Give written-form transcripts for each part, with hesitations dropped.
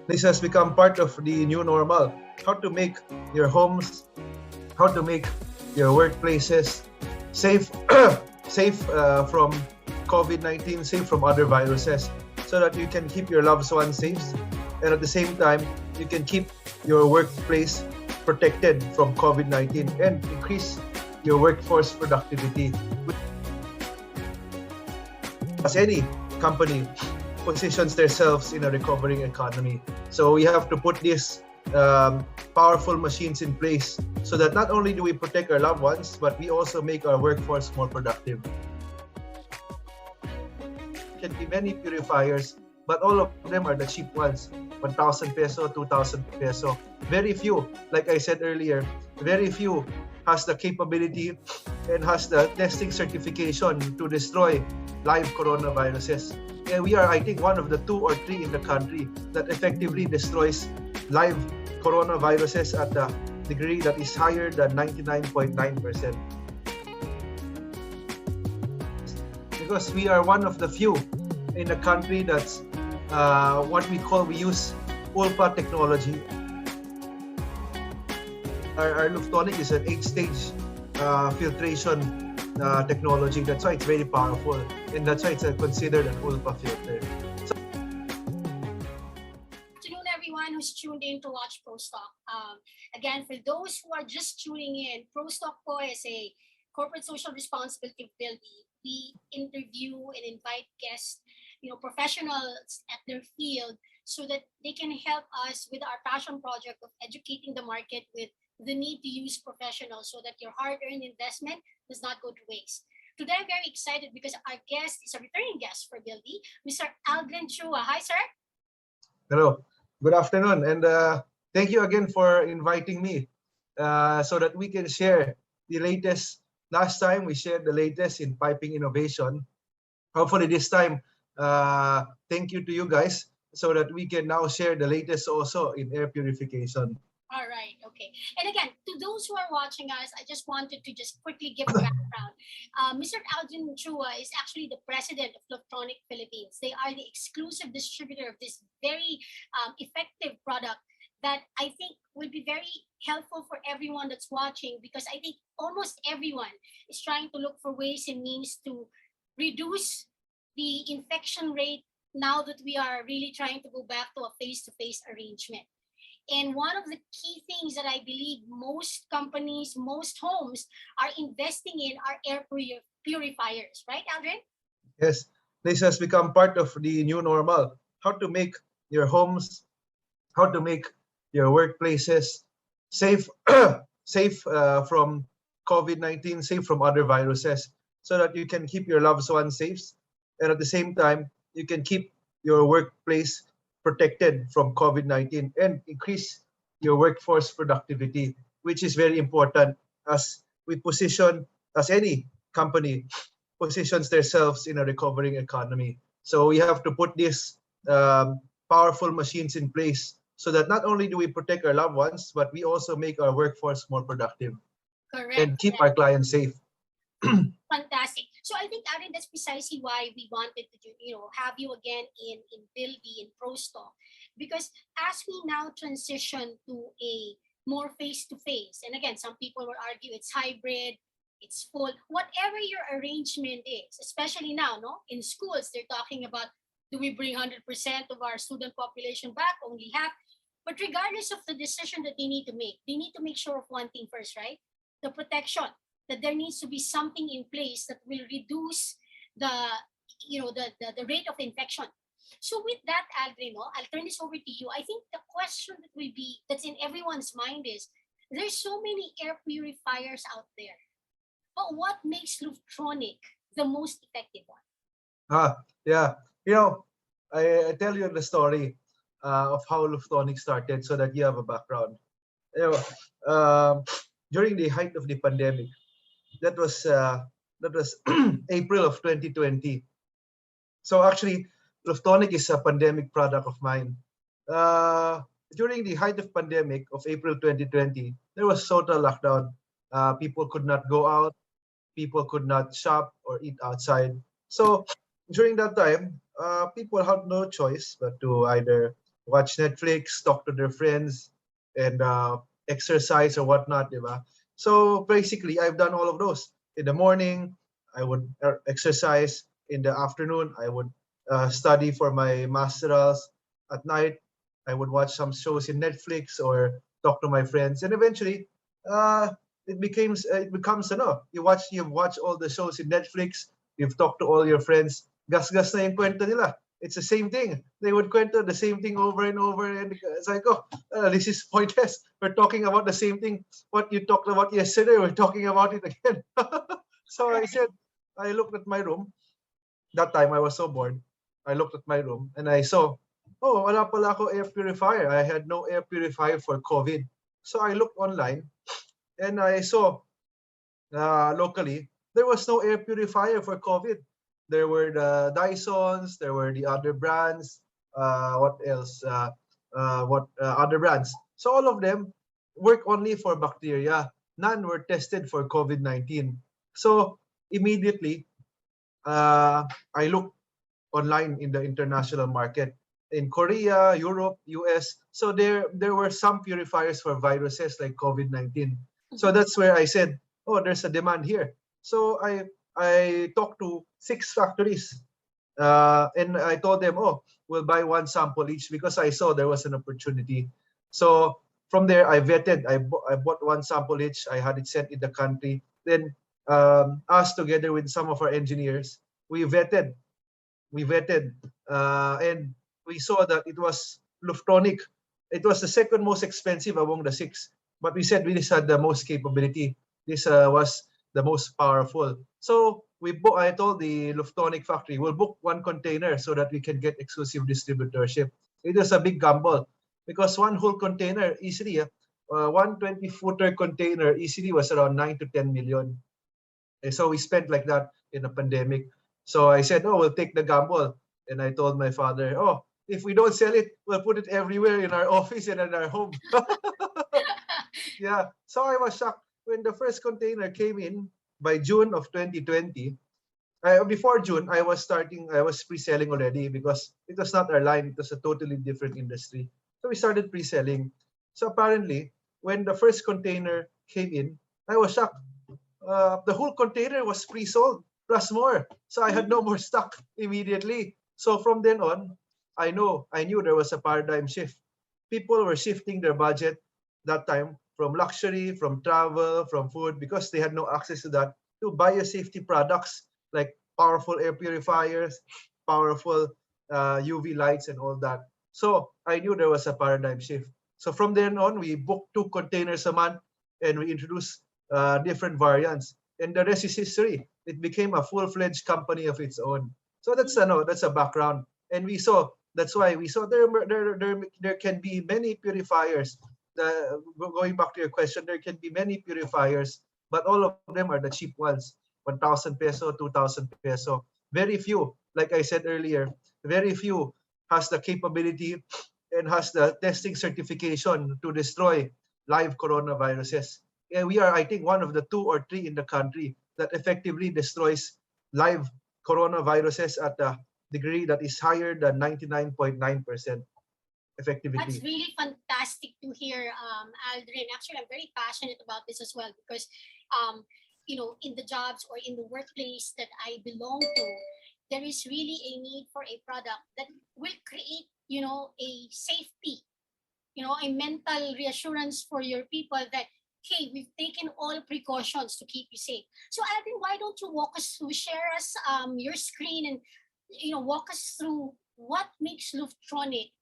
This has become part of the new normal. How to make your homes, how to make your workplaces safe, safe from COVID-19, safe from other viruses, so that you can keep your loved ones safe, and at the same time, you can keep your workplace protected from COVID-19 and increase your workforce productivity. As any company positions themselves in a recovering economy. So we have to put these powerful machines in place so that not only do we protect our loved ones, but we also make our workforce more productive. There can be many purifiers, but all of them are the cheap ones. 1,000 peso, 2,000 peso. Very few, like I said earlier, very few has the capability and has the testing certification to destroy live coronaviruses. And we are, I think, one of the 2 or 3 in the country that effectively destroys live coronaviruses at a degree that is higher than 99.9%. Because we are one of the few in the country that's we use ULPA technology. Our Luftonic is an 8-stage filtration technology. That's why it's very powerful, and that's why it's considered an ULPA filter. Good afternoon, everyone who's tuned in to watch ProsTalk. Again, for those who are just tuning in, ProsTalk po is a corporate social responsibility bill. We interview and invite guests, professionals at their field, so that they can help us with our passion project of educating the market with the need to use professionals so that your hard-earned investment does not go to waste. Today, I'm very excited because our guest is a returning guest for Bilby, Mr. Aldrin Chua. Hi, sir. Hello, good afternoon, and thank you again for inviting me so that we can share the latest. Last time we shared the latest in piping innovation. Hopefully this time, thank you to you guys so that we can now share the latest also in air purification. All right, okay. And again, to those who are watching us, I just wanted to just quickly give a background. Mr. Aldrin Chua is actually the president of Luftonic Philippines. They are the exclusive distributor of this very effective product that I think will be very helpful for everyone that's watching, because I think almost everyone is trying to look for ways and means to reduce the infection rate now that we are really trying to go back to a face-to-face arrangement. And one of the key things that I believe most companies, most homes are investing in are air purifiers, right, Aldrin? Yes, this has become part of the new normal. How to make your homes, how to make your workplaces safe, safe from COVID-19, safe from other viruses, so that you can keep your loved ones safe, and at the same time, you can keep your workplace protected from COVID-19 and increase your workforce productivity, which is very important as we position, as any company positions themselves in a recovering economy. So we have to put these powerful machines in place so that not only do we protect our loved ones, but we also make our workforce more productive. Correct. And keep our clients safe. Fantastic. So I think, Aaron, that's precisely why we wanted to have you again in Bilby, in ProsTalk, because as we now transition to a more face-to-face, and again, some people will argue it's hybrid, it's full, whatever your arrangement is, especially now, in schools, they're talking about, do we bring 100% of our student population back, only half? But regardless of the decision that they need to make sure of one thing first, right? The protection, that there needs to be something in place that will reduce the rate of infection. So with that, Aldrin, I'll turn this over to you. I think the question that's in everyone's mind is, there's so many air purifiers out there, but what makes Luftonic the most effective one? Yeah. I tell you the story of how Luftonic started so that you have a background. During the height of the pandemic, that was April of 2020. So actually, Luftonic is a pandemic product of mine. During the height of pandemic of April 2020, there was total lockdown. People could not go out, people could not shop or eat outside. So during that time, people had no choice but to either watch Netflix, talk to their friends, and exercise or whatnot, diba? So basically, I've done all of those. In the morning, I would exercise. In the afternoon, I would study for my masterals. At night, I would watch some shows in Netflix or talk to my friends. And eventually, uh, it becomes you watch all the shows in Netflix. You've talked to all your friends. Gas-gas na yung kwento nila. It's the same thing. They would kwento the same thing over and over, and it's like, oh, this is pointless. We're talking about the same thing. What you talked about yesterday, we're talking about it again. So I Right. said, I looked at my room. That time I was so bored. I looked at my room and I saw, oh, wala pala ako air purifier. I had no air purifier for COVID. So I looked online and I saw locally, there was no air purifier for COVID. There were the Dysons, there were the other brands. What else? What other brands? So all of them work only for bacteria. None were tested for COVID-19. So immediately, I looked online in the international market in Korea, Europe, US. So there were some purifiers for viruses like COVID-19. So Mhm. that's where I said, oh, there's a demand here. So I talked to 6 factories, and I told them, oh, we'll buy one sample each because I saw there was an opportunity. So from there, I vetted. I bought one sample each. I had it sent in the country. Then us together with some of our engineers, we vetted and we saw that it was Luftonic. It was the second most expensive among the six, but we said we just had the most capability. This was the most powerful. So I told the Luftonic factory, we'll book one container so that we can get exclusive distributorship. It was a big gamble because one whole container easily, 120-footer container easily was around 9 to 10 million. And so we spent like that in a pandemic. So I said, oh, we'll take the gamble. And I told my father, oh, if we don't sell it, we'll put it everywhere in our office and in our home. Yeah. So I was shocked when the first container came in by June of 2020. Before June, I was pre-selling already because it was not our line. It was a totally different industry. So we started pre-selling. So apparently, when the first container came in, I was shocked. The whole container was pre-sold plus more. So I had no Mhm. more stock immediately. So from then on, I knew there was a paradigm shift. People were shifting their budget that time from luxury, from travel, from food because they had no access to that to biosafety products like powerful air purifiers, powerful UV lights, and all that. So I knew there was a paradigm shift. So from then on, we booked 2 containers a month and we introduced different variants. And the rest is history. It became a full-fledged company of its own. So that's a no, that's a background. And we saw that's why we saw there can be many purifiers. Going back to your question, there can be many purifiers, but all of them are the cheap ones. 1,000 peso, 2,000 peso. Very few, like I said earlier, very few has the capability and has the testing certification to destroy live coronaviruses. Yeah, we are, I think, one of the 2 or 3 in the country that effectively destroys live coronaviruses at a degree that is higher than 99.9% That's effectivity. really fantastic to hear, Aldrin. Actually, I'm very passionate about this as well because, um, in the jobs or in the workplace that I belong to, there is really a need for a product that will create, a safety, a mental reassurance for your people that, hey, we've taken all precautions to keep you safe. So, Aldrin, why don't you walk us through, share us your screen and, walk us through what makes Luftronic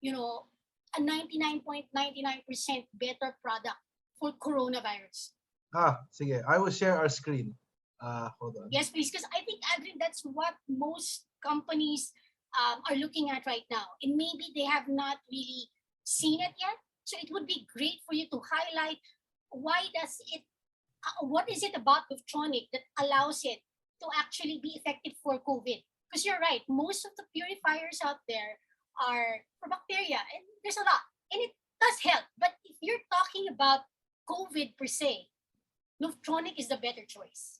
a 99.99% better product for coronavirus. Sige, I will share our screen. Hold on. Yes, please, because I think, Adrian, that's what most companies are looking at right now. And maybe they have not really seen it yet. So it would be great for you to highlight what is it about Luftonic that allows it to actually be effective for COVID? Because you're right, most of the purifiers out there are for bacteria, and there's a lot, and it does help. But if you're talking about COVID per se, Luftonic is the better choice.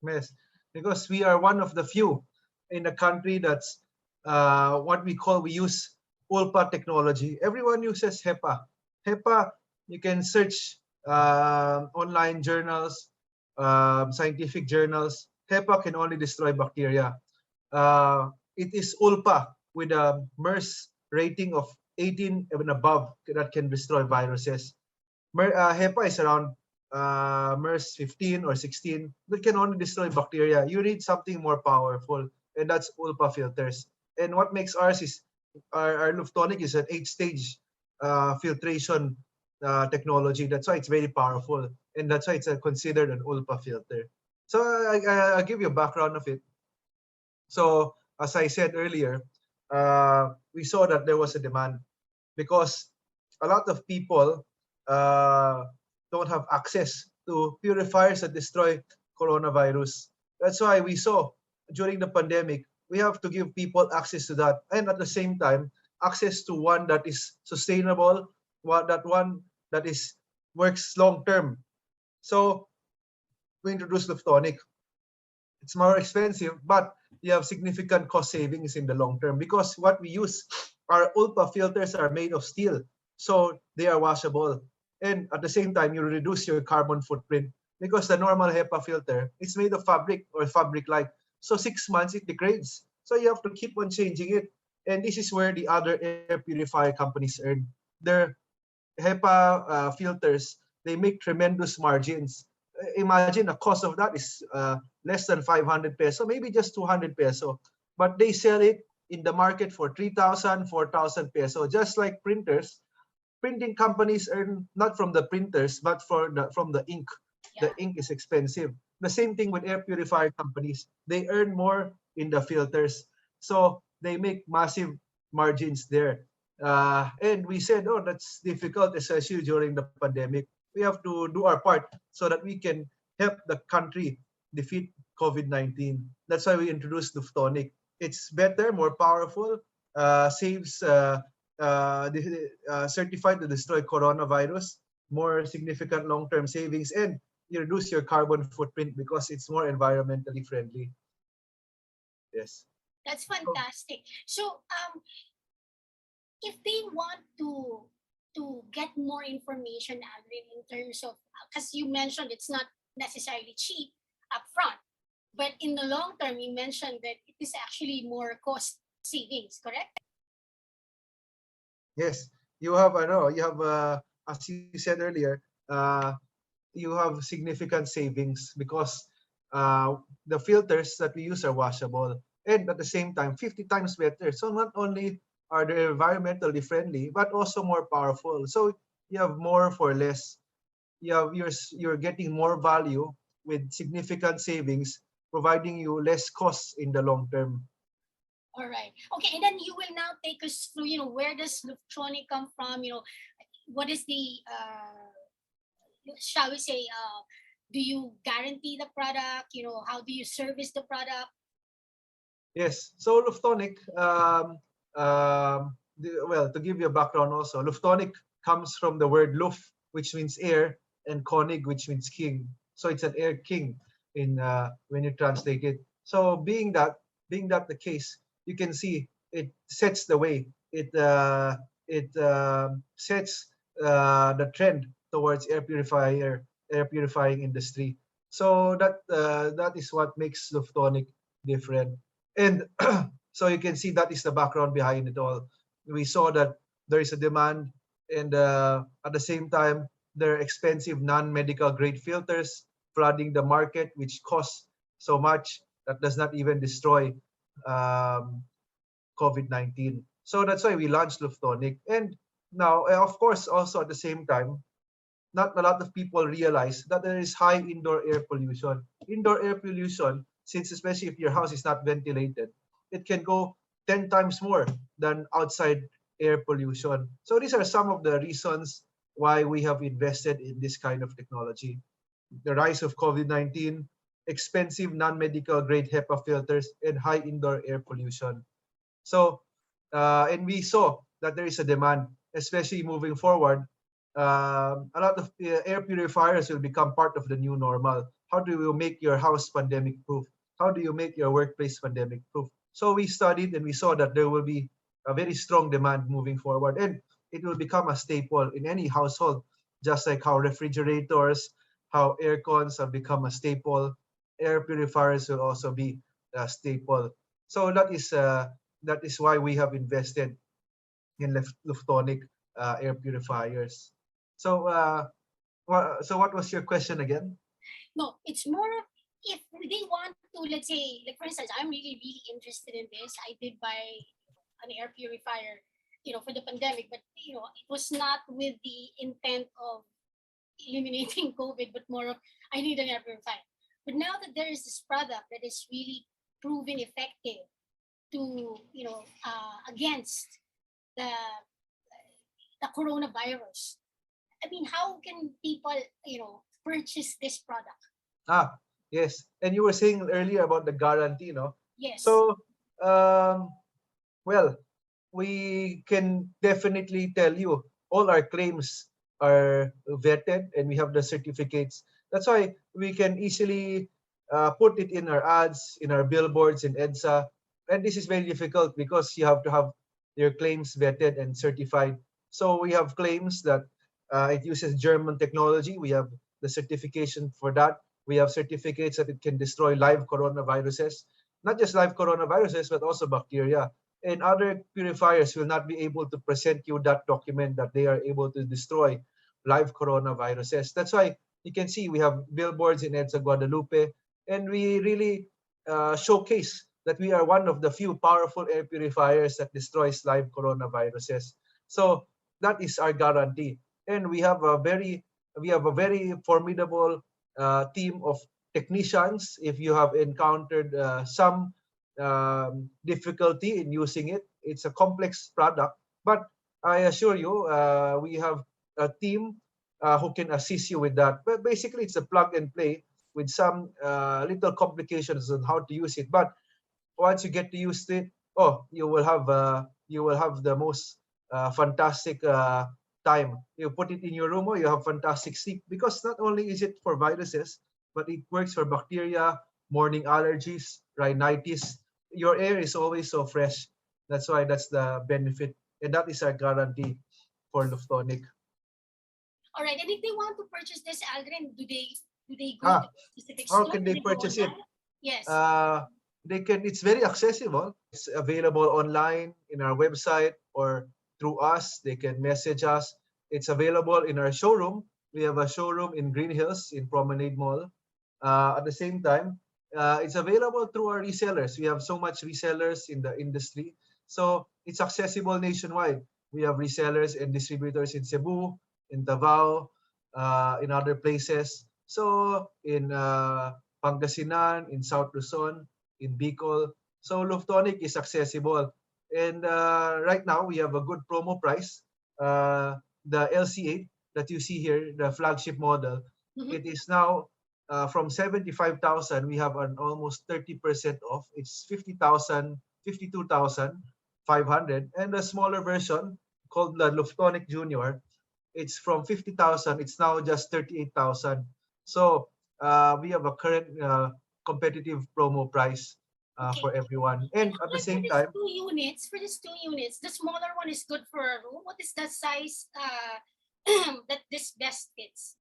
Yes, because we are one of the few in the country that's what we use ULPA technology. Everyone uses HEPA. HEPA, you can search online journals, scientific journals. HEPA can only destroy bacteria. It is ULPA with a MERS rating of 18 and above that can destroy viruses. HEPA is around MERS 15 or 16, but can only destroy bacteria. You need something more powerful, and that's ULPA filters. And what makes ours is our Luftonic is an 8-stage filtration technology. That's why it's very powerful, and that's why it's considered an ULPA filter. So I'll give you a background of it. So as I said earlier, we saw that there was a demand because a lot of people don't have access to purifiers that destroy coronavirus. That's why we saw during the pandemic, we have to give people access to that, and at the same time, access to one that is sustainable, one that is works long term. So we introduced Luftonic. It's more expensive, but you have significant cost savings in the long term because what we use, our ULPA filters are made of steel, so they are washable. And at the same time, you reduce your carbon footprint because the normal HEPA filter is made of fabric or fabric-like. So 6 months it degrades. So you have to keep on changing it. And this is where the other air purifier companies earn. Their HEPA filters, they make tremendous margins. Imagine the cost of that is less than 500 peso, maybe just 200 peso. But they sell it in the market for 3,000, 4,000 peso. Just like printers, printing companies earn not from the printers, but from the ink. Yeah. The ink is expensive. The same thing with air purifier companies. They earn more in the filters. So they make massive margins there. And we said, oh, that's difficult, especially during the pandemic. We have to do our part so that we can help the country defeat COVID-19. That's why we introduced Luftonic. It's better, more powerful, saves, certified to destroy coronavirus, more significant long-term savings, and you reduce your carbon footprint because it's more environmentally friendly. Yes. That's fantastic. So, if they want to get more information, Aldrin, in terms of, as you mentioned, it's not necessarily cheap upfront, but in the long term, you mentioned that it is actually more cost savings, correct? Yes. You have, I know, you have, as you said earlier, you have significant savings because the filters that we use are washable and at the same time 50 times better. So not only are they environmentally friendly, but also more powerful. So you have more for less. You're getting more value with significant savings, providing you less costs in the long term. All right. Okay, and then you will now take us through, where does Luftonic come from? What is the, shall we say, do you guarantee the product? How do you service the product? Yes. So Luftonic, well, to give you a background also, Luftonic comes from the word Luft, which means air, and Konig, which means king. So it's an air king in when you translate it. So being that the case, you can see it sets the way. It sets the trend towards air purifying industry. So that is what makes Luftonic different. And so you can see that is the background behind it all. We saw that there is a demand, and at the same time, there are expensive non-medical grade filters flooding the market, which costs so much that does not even destroy um, COVID-19. So that's why we launched Luftonic. And now, of course, also at the same time, not a lot of people realize that there is high indoor air pollution. Indoor air pollution, since especially if your house is not ventilated, it can go 10 times more than outside air pollution. So these are some of the reasons why we have invested in this kind of technology. The rise of COVID-19, expensive non-medical grade HEPA filters, and high indoor air pollution. So, and we saw that there is a demand, especially moving forward. A lot of air purifiers will become part of the new normal. How do you make your house pandemic proof? How do you make your workplace pandemic proof? So we studied and we saw that there will be a very strong demand moving forward, and it will become a staple in any household, just like how refrigerators, how air cons have become a staple. Air purifiers will also be a staple. So that is why we have invested in Luftonic air purifiers. So so what was your question again? No, it's more of if they want to, let's say, like for instance, I'm really, really interested in this. I did buy an air purifier, for the pandemic, but it was not with the intent of eliminating COVID, but more of I need an air purifier. But now that there is this product that is really proven effective to, against the coronavirus, I mean, how can people, purchase this product? Ah, yes. And you were saying earlier about the guarantee, no? Yes. So, well, we can definitely tell you all our claims are vetted and we have the certificates. That's why we can easily put it in our ads, in our billboards, in EDSA. And this is very difficult because you have to have your claims vetted and certified. So we have claims that it uses German technology. We have the certification for that. We have certificates that it can destroy live coronaviruses, not just live coronaviruses, but also bacteria. And other purifiers will not be able to present you that document that they are able to destroy live coronaviruses. That's why you can see we have billboards in EDSA Guadalupe, and we really showcase that we are one of the few powerful air purifiers that destroys live coronaviruses. So that is our guarantee. And we have a very formidable team of technicians. If you have encountered some difficulty in using it, it's a complex product, but I assure you, we have a team who can assist you with that. But basically, it's a plug and play with some little complications on how to use it. But once you get to use it, oh, you will have the most fantastic time. You put it in your room, or you have fantastic sleep, because not only is it for viruses, but it works for bacteria, morning allergies, rhinitis. Your air is always so fresh. That's why that's the benefit, and that is our guarantee for Luftonic. All right, and if they want to purchase this, Aldrin, do they go to Ah, a specific how store? can Do they they go purchase it? online? Yes. They can. It's very accessible. It's available online in our website or through us. They can message us. It's available in our showroom. We have a showroom in Green Hills in Promenade Mall. At the same time, it's available through our resellers. We have so much resellers in the industry, so it's accessible nationwide. We have resellers and distributors in Cebu, in Davao, in other places. So in Pangasinan, in South Luzon, in Bicol. So Luftonic is accessible. And right now, we have a good promo price. The LC8 that you see here, the flagship model, it is now from 75,000, we have an almost 30% off. It's 50,000, 52,500. And the smaller version called the Luftonic Junior, it's from 50,000, it's now just 38,000. So we have a current competitive promo price Okay. for everyone. And at the same time, for these two units, the smaller one is good for a room. What is the size that this best fits?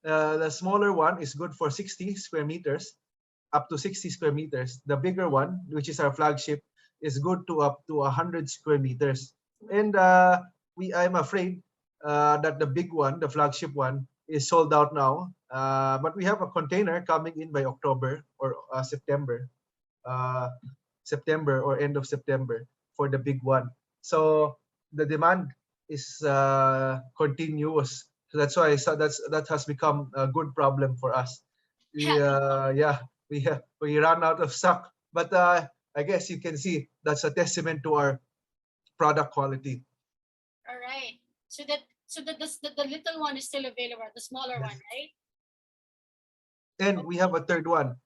the smaller one is good for 60 square meters, up to 60 square meters. The bigger one, which is our flagship, is good to up to 100 square meters. And I'm afraid that the big one, the flagship one, is sold out now. But we have a container coming in by October or September, September or end of September for the big one. So the demand is continuous. So that's why that has become a good problem for us. We run out of stock, but I guess you can see that's a testament to our product quality. All right. So the little one is still available, the smaller one, right? And we have a third one,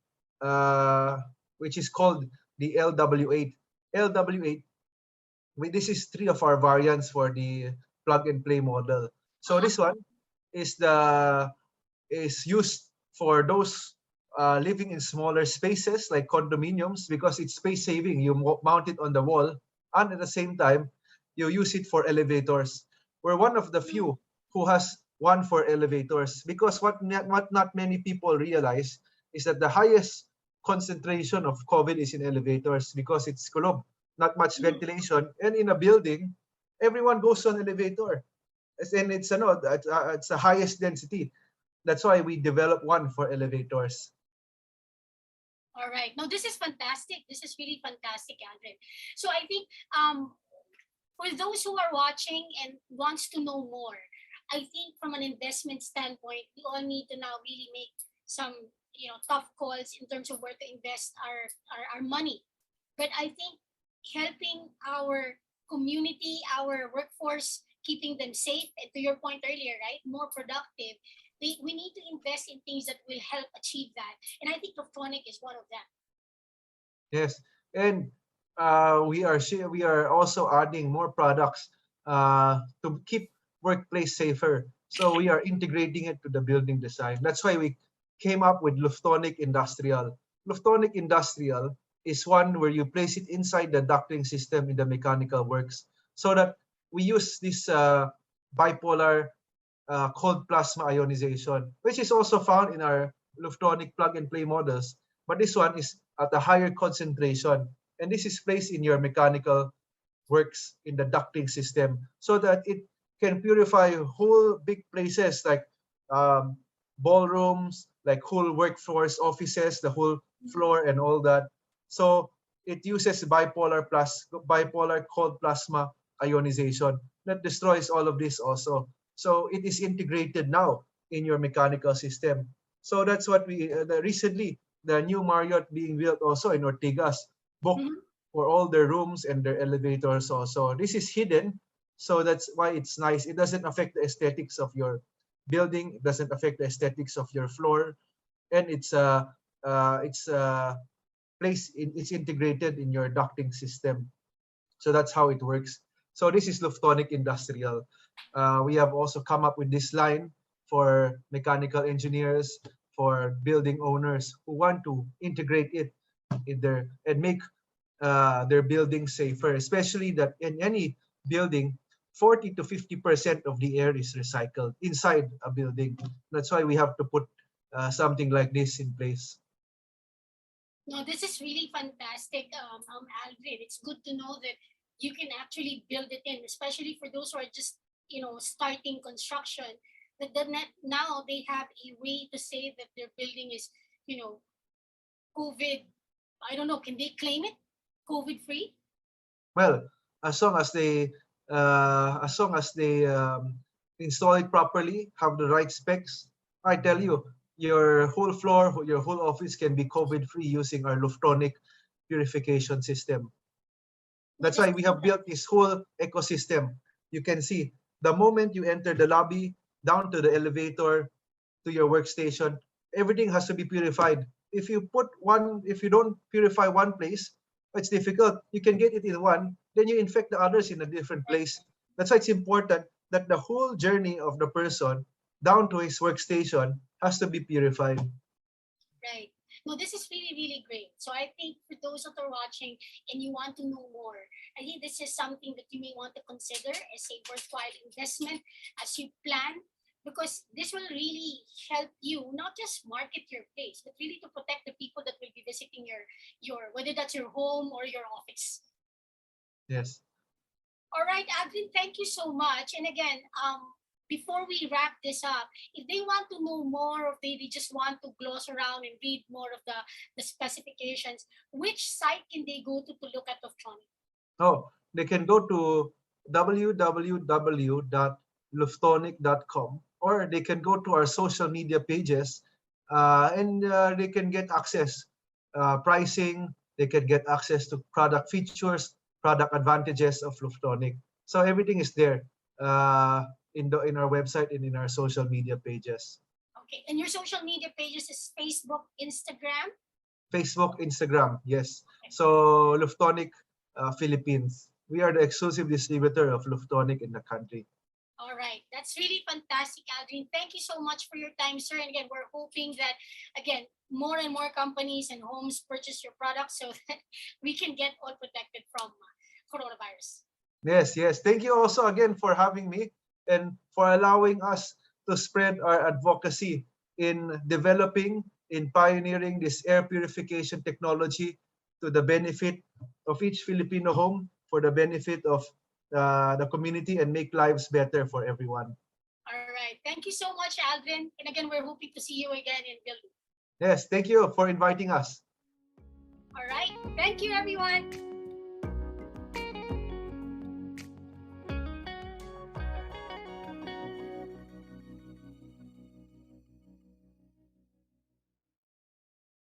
which is called the LW8. LW8. This is three of our variants for the plug and play model. So this one is used for those living in smaller spaces like condominiums, because it's space saving. You mount it on the wall and at the same time, you use it for elevators. We're one of the few who has one for elevators, because what not many people realize is that the highest concentration of COVID is in elevators, because it's kulob, not much ventilation, and in a building, everyone goes on elevator, and it's the highest density. That's why we developed one for elevators. All right. No, this is fantastic. This is really fantastic, Aldrin. So I think for those who are watching and wants to know more, I think from an investment standpoint, we all need to now really make some tough calls in terms of where to invest our money. But I think helping our community, our workforce, keeping them safe, and to your point earlier, right, more productive, we need to invest in things that will help achieve that. And I think Luftonic is one of them. Yes, and we are also adding more products to keep workplace safer. So we are integrating it to the building design. That's why we came up with Luftonic Industrial. Luftonic Industrial is one where you place it inside the ducting system in the mechanical works, so that we use this bipolar cold plasma ionization, which is also found in our Luftonic plug-and-play models. But this one is at a higher concentration, and this is placed in your mechanical works in the ducting system, so that it can purify whole big places like um, ballrooms, like whole workforce offices, the whole floor and all that. So it uses bipolar cold plasma ionization that destroys all of this also. So it is integrated now in your mechanical system. So that's what we recently, the new Marriott being built also in Ortigas, booked for all their rooms and their elevators also. This is hidden, so that's why it's nice. It doesn't affect the aesthetics of your building. It doesn't affect the aesthetics of your floor, and it's integrated in your ducting system. So that's how it works. So this is Luftonic Industrial. We have also come up with this line for mechanical engineers, for building owners who want to integrate it in their and make their building safer, especially that in any building, 40 to 50% of the air is recycled inside a building. That's why we have to put something like this in place. No, this is really fantastic, Aldrin. It's good to know that you can actually build it in, especially for those who are just starting construction. Now they have a way to say that their building is COVID. I don't know. Can they claim it COVID free? Well, as long as they install it properly, have the right specs, I tell you, your whole floor, your whole office can be COVID free using our Luftonic purification system. That's why we have built this whole ecosystem. You can see the moment you enter the lobby, down to the elevator, to your workstation, everything has to be purified. If you don't purify one place, it's difficult. You can get it in one, then you infect the others in a different place. That's why it's important that the whole journey of the person down to his workstation has to be purified. Right. No, this is really, really great. So I think for those that are watching and you want to know more, I think this is something that you may want to consider as a worthwhile investment as you plan, because this will really help you not just market your place, but really to protect the people that will be visiting your whether that's your home or your office. Yes. All right, Aldrin, thank you so much. And again, before we wrap this up, if they want to know more, or if they just want to gloss around and read more of the specifications, which site can they go to look at Luftonic? Oh, they can go to www.luftonic.com, or they can go to our social media pages, and they can get access, pricing, they can get access to product features, product advantages of Luftonic. So everything is there in our website and in our social media pages. Okay, and your social media pages is Facebook, Instagram? Facebook, Instagram, yes. So Luftonic Philippines. We are the exclusive distributor of Luftonic in the country. All right, that's really fantastic, Aldrin. Thank you so much for your time, sir. And again, we're hoping that, again, more and more companies and homes purchase your products so that we can get all protected from coronavirus. listeners. Yes, yes. Thank you also again for having me and for allowing us to spread our advocacy in developing, in pioneering this air purification technology to the benefit of each Filipino home, for the benefit of the community, and make lives better for everyone. All right. Thank you so much, Aldrin. And again, we're hoping to see you again in Bilby. Yes, thank you for inviting us. All right. Thank you, everyone.